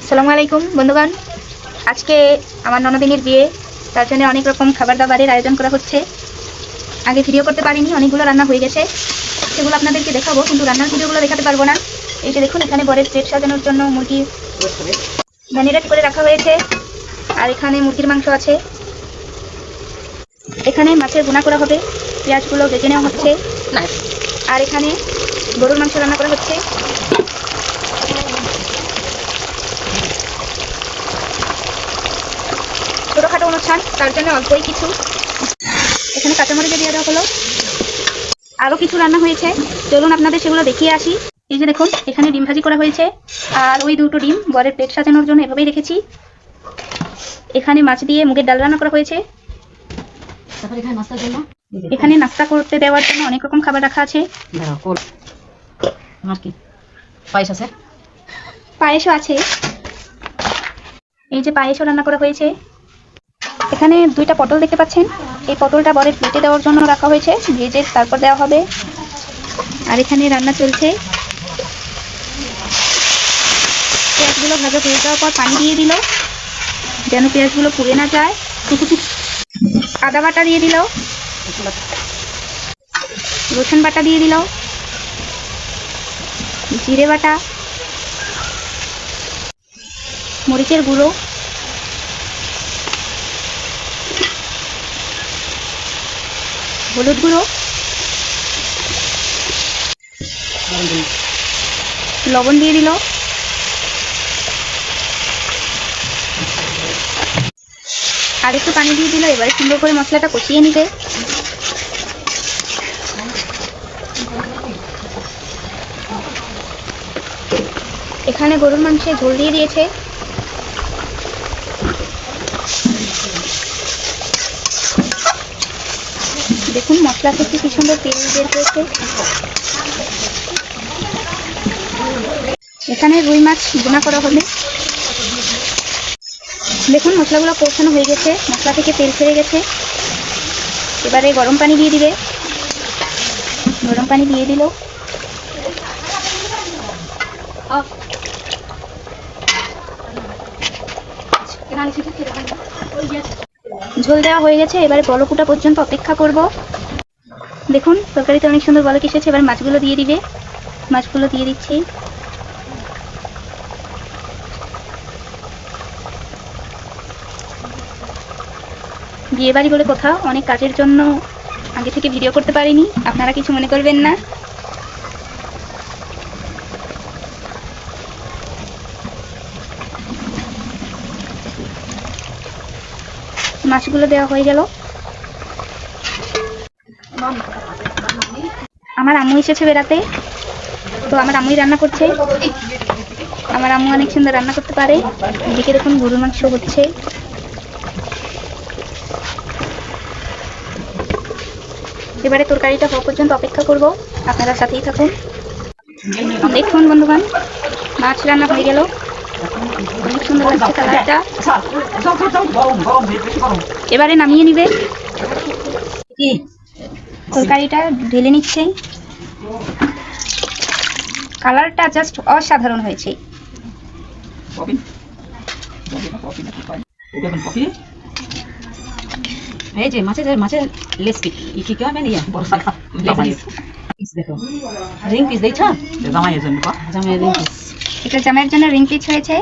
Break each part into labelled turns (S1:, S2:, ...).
S1: আসসালামু আলাইকুম বন্ধুগণ, আজকে আমার ননদিনীর বিয়ে, তার জন্য অনেক রকম খাবার দাবারের আয়োজন করা হচ্ছে। আগে ভিডিও করতে পারিনি, অনেকগুলো রান্না হয়ে গেছে, সেগুলো আপনাদেরকে দেখাবো, কিন্তু রান্নার ভিডিওগুলো দেখাতে পারবো না। এই যে দেখুন, এখানে বরের প্লেট সাজানোর জন্য মুরগি ম্যারিনেট করে রাখা হয়েছে, আর এখানে মুরগির মাংস আছে। এখানে মাছের ভুনা করা হবে, পেঁয়াজগুলো ভেজে নেওয়া হচ্ছে, আর এখানে গরুর মাংস রান্না করা হচ্ছে। ছোটোখাটো অনুষ্ঠান, তার জন্য অল্পই কিছু। এখানে কাঁচামরিচে দিয়ে দেওয়া হলো। আরও কিছু রান্না হয়েছে, চলুন আপনাদের সেগুলো দেখিয়ে আসি। এই যে দেখুন, এখানে ডিম ভাজি করা হয়েছে, আর ওই দুটো ডিম বরের প্লেট সাজানোর জন্য এভাবেই রেখেছি। এখানে মাছ দিয়ে মুগের ডাল রান্না করা হয়েছে। এখানে নাস্তা করতে দেওয়ার জন্য অনেক রকম খাবার রাখা আছে। পায়েসও আছে। এই যে পায়েসও রান্না করা হয়েছে। এখানে দুইটা পটল দেখতে পাচ্ছেন, এই পটলটা বরের প্লেটে দেওয়ার জন্য রাখা হয়েছে, ভেজে তারপর দেওয়া হবে। আর এখানে রান্না চলছে। পেঁয়াজগুলো ভাজা হয়ে যাওয়ার পর পানি দিয়ে দিল, যেন পেঁয়াজগুলো পুড়ে না যায়। আদা বাটা দিয়ে দিল, রসুন বাটা দিয়ে দিল, জিরে বাটা, মরিচের গুঁড়ো, হলুদ গুঁড়ো, লবণ দিয়ে দিল। আর একটু পানি দিয়ে দিল। এবারে সুন্দর করে মশলাটা কষিয়ে নিতে। এখানে গরুর মাংসে ঝোল দিয়ে দিয়েছে। দেখুন, মশলা থেকে কি সুন্দর তেল বের হয়েছে। এখানে রুই মাছ ভুনা করা হবে। দেখুন, মশলাগুলো কষানো হয়ে গেছে, মশলা থেকে তেল ছেড়ে গেছে। এবারে গরম পানি দিয়ে দিবে। গরম পানি দিয়ে দিল। ঝোল দেওয়া হয়ে গেছে, এবারে বলক ওঠা পর্যন্ত অপেক্ষা করব। দেখুন, তরকারিতে অনেক সুন্দর বলক এসেছে। এবার মাছগুলো দিয়ে দিবে। মাছগুলো দিয়ে দিচ্ছি। বিয়ে বাড়ি বলে কথা, অনেক কাজের জন্য আগে থেকে ভিডিও করতে পারিনি, আপনারা কিছু মনে করবেন না। মাছগুলো দেওয়া হয়ে গেল। আমার আম্মু এসেছে বেড়াতে, তো আমার আম্মুই রান্না করছে। আমার আম্মু অনেক সুন্দর রান্না করতে পারে। এদিকে দেখুন, গরুর মাংস হচ্ছে। এবারে তরকারিটা হওয়া পর্যন্ত অপেক্ষা করব, আপনারা সাথেই থাকুন। দেখুন বন্ধুগণ, মাছ রান্না হয়ে গেল। অনেক সুন্দর লাগছে কালারটা। এবারে নামিয়ে নিবে। তরকারিটা ঢেলে নিচ্ছে। কালারটা জাস্ট অসাধারণ হয়েছে।
S2: এই যে মাছের লেস পিস কি কি হবে নিয়া বড় সাকা পিস দেখো, রিং পিস দেইছা জামাইয়ের জন্য। জামাইয়ের রিং পিস,
S1: এটা জামাইয়ের জন্য রিং পিস হয়েছে।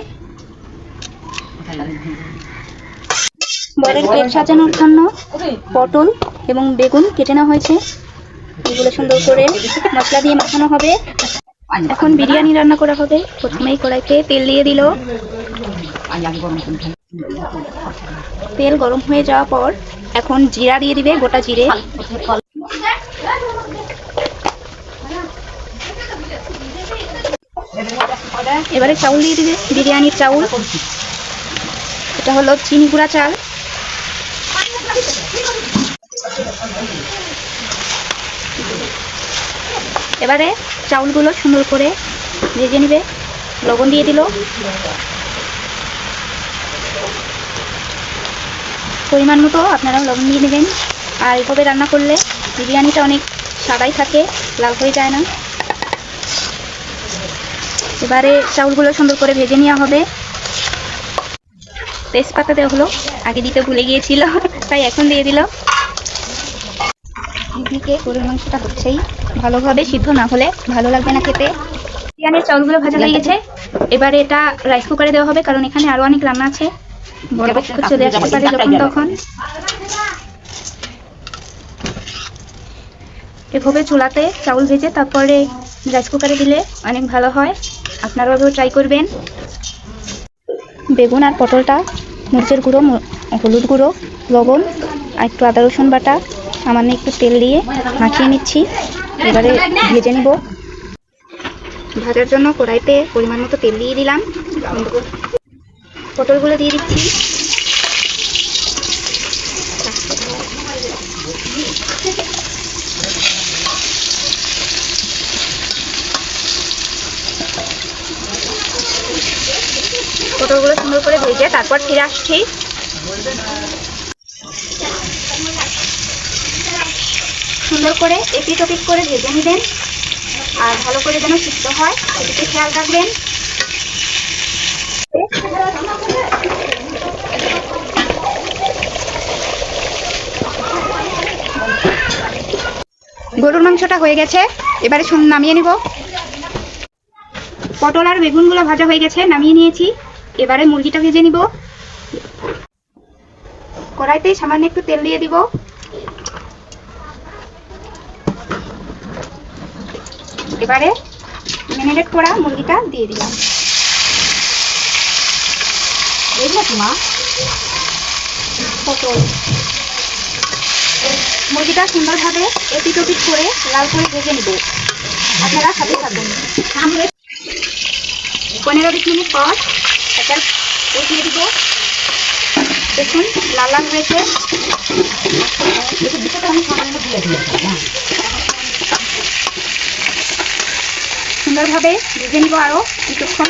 S1: বরের প্লেট সাজানোর জন্য পটল এবং বেগুন কেটে নেওয়া হয়েছে। এগুলো সুন্দর করে মশলা দিয়ে মাখানো হবে। এখন বিরিয়ানি রান্না করা হবে। প্রথমেই কড়াইতে তেল দিয়ে দিল। তেল গরম হয়ে যাওয়ার পর এখন জিরা দিয়ে দিবে, গোটা জিরে। এবারে চাউল দিয়ে দিবে, বিরিয়ানির চাউল। এটা হলো চিনি গুঁড়া চাল। এবারে চাউলগুলো সুন্দর করে ভেজে নিবে। লবণ দিয়ে দিল। পরিমাণ মতো আপনারাও লবণ দিয়ে নেবেন। আর এভাবে রান্না করলে বিরিয়ানিটা অনেক সাদাই থাকে, লাল হয়ে যায় না। এবারে চাউলগুলো সুন্দর করে ভেজে নেওয়া হবে। তেজপাতা দেওয়া হলো, আগে দিতে ভুলে গিয়েছিল তাই এখন দিয়ে দিল। এদিকে গরুর মাংসটা হচ্ছেই, ভালোভাবে সিদ্ধ না হলে ভালো লাগবে না খেতে। বিরিয়ানির চাউলগুলো ভাজা হয়ে গেছে, এবারে এটা রাইস কুকারে দেওয়া হবে, কারণ এখানে আরো অনেক রান্না আছে, বড় পক্ষ চলে আসতে পারে যখন তখন। এভাবে চুলাতে চাউল ভেজে তারপরে রাইস কুকারে দিলে অনেক ভালো হয়, আপনারাও ট্রাই করবেন। বেগুন আর পটলটা মরিচের গুঁড়ো, হলুদ গুঁড়ো, লবণ আর একটু আদা রসুন বাটা, সামান্য একটু তেল দিয়ে মাখিয়ে নিচ্ছি। এবারে ভেজে নিব। ভাজার জন্য কড়াইতে পরিমাণ মতো তেল দিয়ে দিলাম, পটলগুলো দিয়ে দিচ্ছি। পটলগুলো সুন্দর করে ভেজে তারপর ফিরে আসছি। সুন্দর করে এপিট ওপিট করে ভেজে নেবেন, আর ভালো করে যেন সিদ্ধ হয় সেদিকে খেয়াল রাখবেন। গরুর মাংসটা হয়ে গেছে, এবারে নামিয়ে নিব। পটল আর বেগুনগুলো ভাজা হয়ে গেছে, নামিয়ে নিয়েছি। এবারে মুরগিটা ভেজে নিব। কড়াইতে সামান্য একটু তেল দিয়ে দিব। এবারে ম্যারিনেট করা মুরগিটা দিয়ে দিলাম। পটল মুরগিটা সুন্দরভাবে এপিট ওপিট করে লাল করে ভেজে নিব, আপনারা সাথে থাকুন। 15-20 মিনিট পর এটা উঠিয়ে দিব। দেখুন লাল লাল হয়েছে। সুন্দরভাবে ভেজে নিব আরো কিছুক্ষণ।